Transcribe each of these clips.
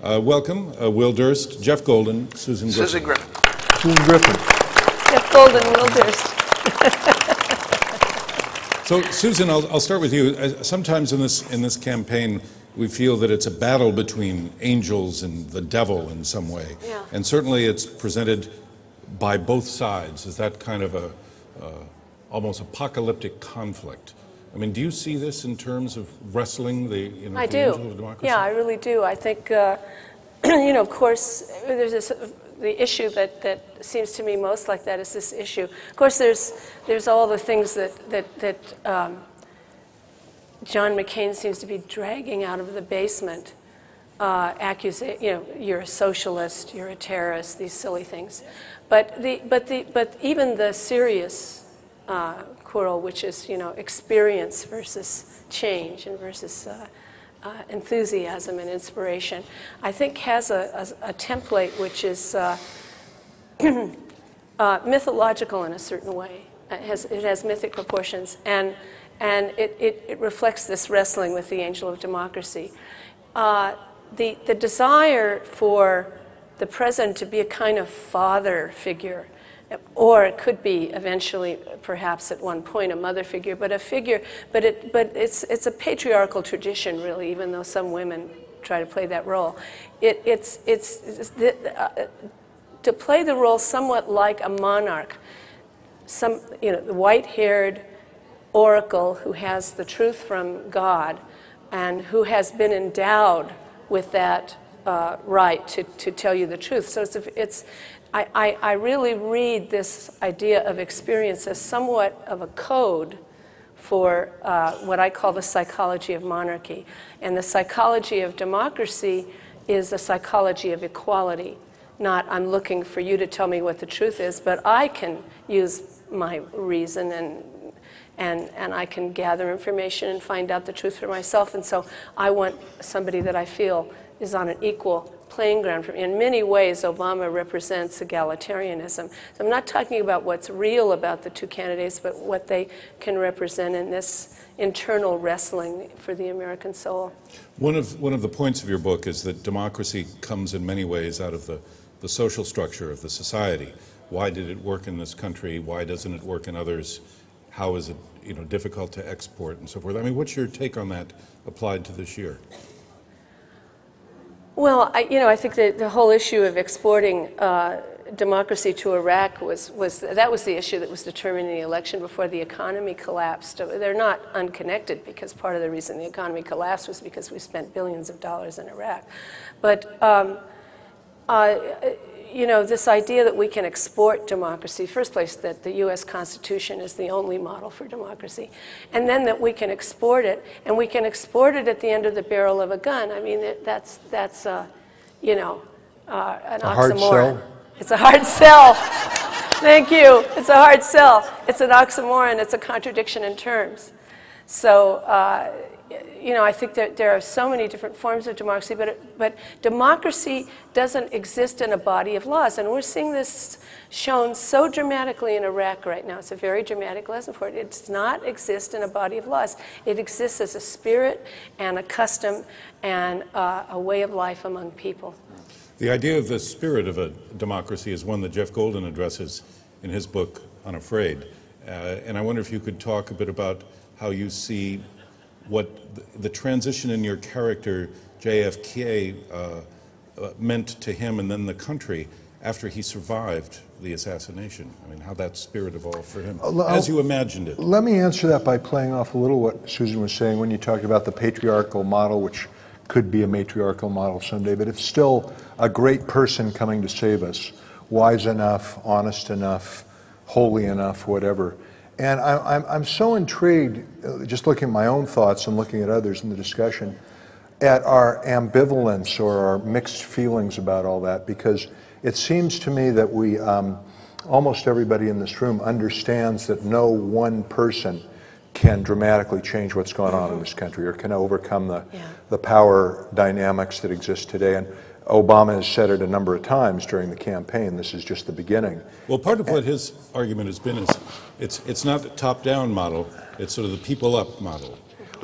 Welcome, Will Durst, Jeff Golden, Susan Griffin. Susan Griffin. Susan Griffin. Jeff Golden, Will Durst. So, Susan, I'll start with you. Sometimes in this campaign, we feel that it's a battle between angels and the devil in some way. Yeah. And certainly it's presented by both sides as that kind of a almost apocalyptic conflict. I mean, do you see this in terms of wrestling the, I the do. angel of democracy? Yeah, I really do. I think, of course, there's the issue that seems to me most like that is this issue. Of course, there's all the things that John McCain seems to be dragging out of the basement. You're a socialist, you're a terrorist, these silly things. But even the serious quarrel, which is experience versus change and versus enthusiasm and inspiration, I think has a template which is mythological in a certain way. It has mythic proportions, and it reflects this wrestling with the angel of democracy. The desire for the president to be a kind of father figure, or it could be eventually, perhaps at one point, a mother figure, but it's a patriarchal tradition, really, even though some women try to play that role. To play the role somewhat like a monarch, the white-haired oracle who has the truth from God and who has been endowed with that right to tell you the truth. So I really read this idea of experience as somewhat of a code for what I call the psychology of monarchy. And the psychology of democracy is the psychology of equality. Not, I'm looking for you to tell me what the truth is, but I can use my reason and I can gather information and find out the truth for myself. And so I want somebody that I feel is on an equal playing ground for me. In many ways, Obama represents egalitarianism. So I'm not talking about what's real about the two candidates, but what they can represent in this internal wrestling for the American soul. One of the points of your book is that democracy comes in many ways out of the social structure of the society. Why did it work in this country? Why doesn't it work in others? How is it difficult to export and so forth? I mean, what's your take on that applied to this year? Well, I think that the whole issue of exporting democracy to Iraq was the issue that was determining the election before the economy collapsed. They're not unconnected, because part of the reason the economy collapsed was because we spent billions of dollars in Iraq. But this idea that we can export democracy, first place, that the U.S. Constitution is the only model for democracy, and then that we can export it, and we can export it at the end of the barrel of a gun. I mean, that's an oxymoron. Hard sell? It's a hard sell. Thank you. It's a hard sell. It's an oxymoron. It's a contradiction in terms. So, I think that there are so many different forms of democracy, but democracy doesn't exist in a body of laws. And we're seeing this shown so dramatically in Iraq right now. It's a very dramatic lesson for it. It does not exist in a body of laws. It exists as a spirit and a custom and a way of life among people. The idea of the spirit of a democracy is one that Jeff Golden addresses in his book, Unafraid. And I wonder if you could talk a bit about how you see what the transition in your character, JFK, meant to him and then the country after he survived the assassination. I mean, how that spirit evolved for him, as you imagined it. Let me answer that by playing off a little what Susan was saying when you talked about the patriarchal model, which could be a matriarchal model someday, but it's still a great person coming to save us, wise enough, honest enough, holy enough, whatever. And I'm so intrigued, just looking at my own thoughts and looking at others in the discussion, at our ambivalence or our mixed feelings about all that, because it seems to me that we, almost everybody in this room understands that no one person can dramatically change what's going on in this country or can overcome the power dynamics that exist today. And Obama has said it a number of times during the campaign. This is just the beginning. Well, part of what his argument has been is it's not a top-down model, it's sort of the people-up model.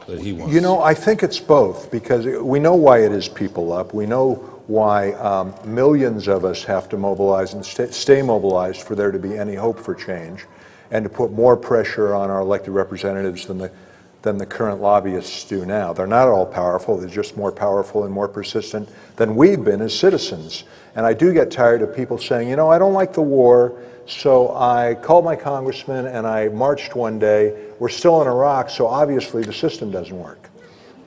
that he wants? You know, I think it's both, because we know why it is people up. We know why millions of us have to mobilize and stay mobilized for there to be any hope for change, and to put more pressure on our elected representatives than the current lobbyists do now. They're not all powerful, they're just more powerful and more persistent than we've been as citizens. And I do get tired of people saying, you know, I don't like the war, so I called my congressman and I marched one day. We're still in Iraq, so obviously the system doesn't work.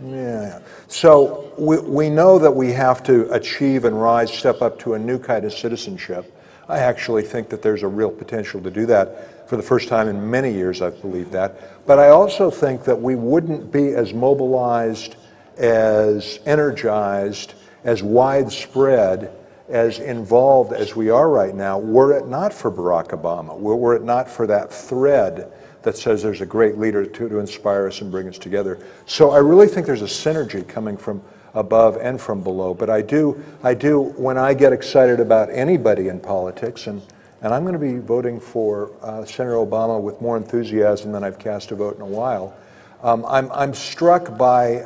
Yeah. So we know that we have to achieve and rise, step up to a new kind of citizenship. I actually think that there's a real potential to do that. For the first time in many years, I've believed that. But I also think that we wouldn't be as mobilized, as energized, as widespread, as involved as we are right now, were it not for Barack Obama, were it not for that thread that says there's a great leader to inspire us and bring us together. So I really think there's a synergy coming from above and from below. But I do, when I get excited about anybody in politics, and I'm going to be voting for Senator Obama with more enthusiasm than I've cast a vote in a while, I'm struck by,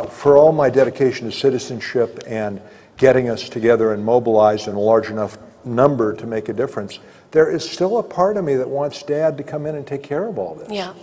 for all my dedication to citizenship and getting us together and mobilized in a large enough number to make a difference, there is still a part of me that wants Dad to come in and take care of all this. Yeah.